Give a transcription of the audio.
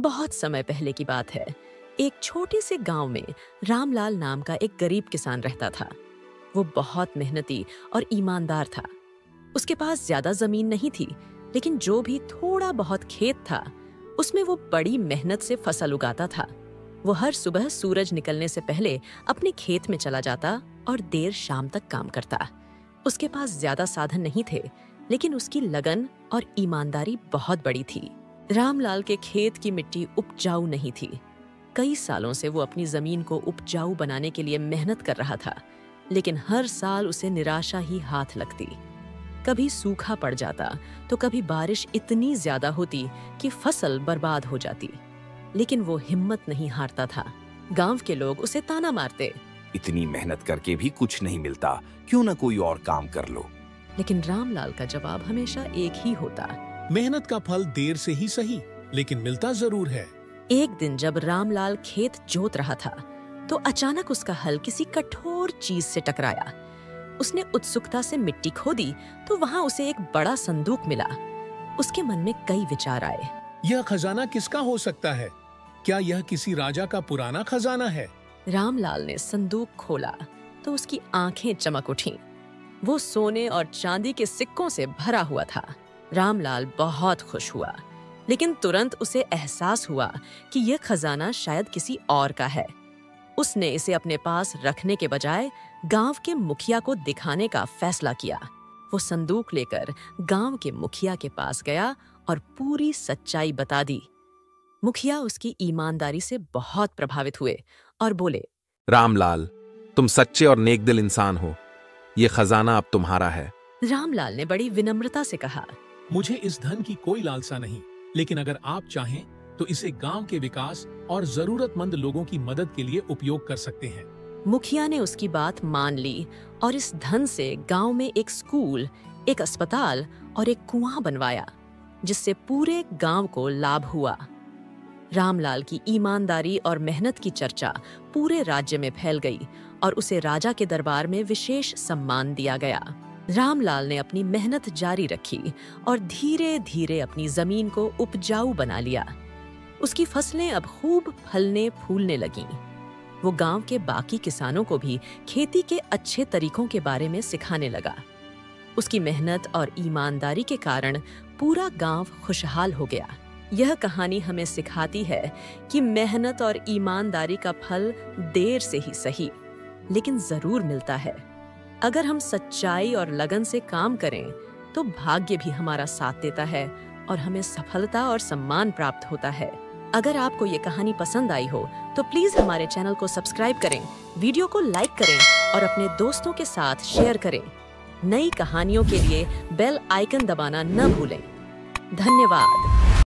बहुत समय पहले की बात है। एक छोटे से गांव में रामलाल नाम का एक गरीब किसान रहता था। वो बहुत मेहनती और ईमानदार था। उसके पास ज्यादा जमीन नहीं थी, लेकिन जो भी थोड़ा बहुत खेत था, उसमें वो बड़ी मेहनत से फसल उगाता था। वो हर सुबह सूरज निकलने से पहले अपने खेत में चला जाता और देर शाम तक काम करता। उसके पास ज्यादा साधन नहीं थे, लेकिन उसकी लगन और ईमानदारी बहुत बड़ी थी। रामलाल के खेत की मिट्टी उपजाऊ नहीं थी। कई सालों से वो अपनी जमीन को उपजाऊ बनाने के लिए मेहनत कर रहा था, लेकिन हर साल उसे निराशा ही हाथ लगती। कभी सूखा पड़ जाता तो कभी बारिश इतनी ज्यादा होती कि फसल बर्बाद हो जाती, लेकिन वो हिम्मत नहीं हारता था। गांव के लोग उसे ताना मारते, इतनी मेहनत करके भी कुछ नहीं मिलता, क्यों ना कोई और काम कर लो। लेकिन रामलाल का जवाब हमेशा एक ही होता, मेहनत का फल देर से ही सही, लेकिन मिलता जरूर है। एक दिन जब रामलाल खेत जोत रहा था, तो अचानक उसका हल किसी कठोर चीज से टकराया। उसने उत्सुकता से मिट्टी खोदी तो वहां उसे एक बड़ा संदूक मिला। उसके मन में कई विचार आए। यह खजाना किसका हो सकता है? क्या यह किसी राजा का पुराना खजाना है? रामलाल ने संदूक खोला तो उसकी आंखें चमक उठीं। वो सोने और चांदी के सिक्कों से भरा हुआ था। रामलाल बहुत खुश हुआ, लेकिन तुरंत उसे एहसास हुआ कि यह खजाना शायद किसी और का है। उसने इसे अपने पास रखने के बजाय गांव के मुखिया को दिखाने का फैसला किया। वो संदूक लेकर गांव के मुखिया के पास गया और पूरी सच्चाई बता दी। मुखिया उसकी ईमानदारी से बहुत प्रभावित हुए और बोले, रामलाल, तुम सच्चे और नेकदिल इंसान हो। ये खजाना अब तुम्हारा है। रामलाल ने बड़ी विनम्रता से कहा, मुझे इस धन की कोई लालसा नहीं, लेकिन अगर आप चाहें तो इसे गांव के विकास और जरूरतमंद लोगों की मदद के लिए उपयोग कर सकते हैं। मुखिया ने उसकी बात मान ली और इस धन से गांव में एक स्कूल, एक अस्पताल और एक कुआं बनवाया, जिससे पूरे गांव को लाभ हुआ। रामलाल की ईमानदारी और मेहनत की चर्चा पूरे राज्य में फैल गई और उसे राजा के दरबार में विशेष सम्मान दिया गया। रामलाल ने अपनी मेहनत जारी रखी और धीरे धीरे अपनी जमीन को उपजाऊ बना लिया। उसकी फसलें अब खूब फलने फूलने लगीं। वो गांव के बाकी किसानों को भी खेती के अच्छे तरीकों के बारे में सिखाने लगा। उसकी मेहनत और ईमानदारी के कारण पूरा गांव खुशहाल हो गया। यह कहानी हमें सिखाती है कि मेहनत और ईमानदारी का फल देर से ही सही, लेकिन जरूर मिलता है। अगर हम सच्चाई और लगन से काम करें तो भाग्य भी हमारा साथ देता है और हमें सफलता और सम्मान प्राप्त होता है। अगर आपको ये कहानी पसंद आई हो तो प्लीज हमारे चैनल को सब्सक्राइब करें, वीडियो को लाइक करें और अपने दोस्तों के साथ शेयर करें। नई कहानियों के लिए बेल आइकन दबाना न भूलें। धन्यवाद।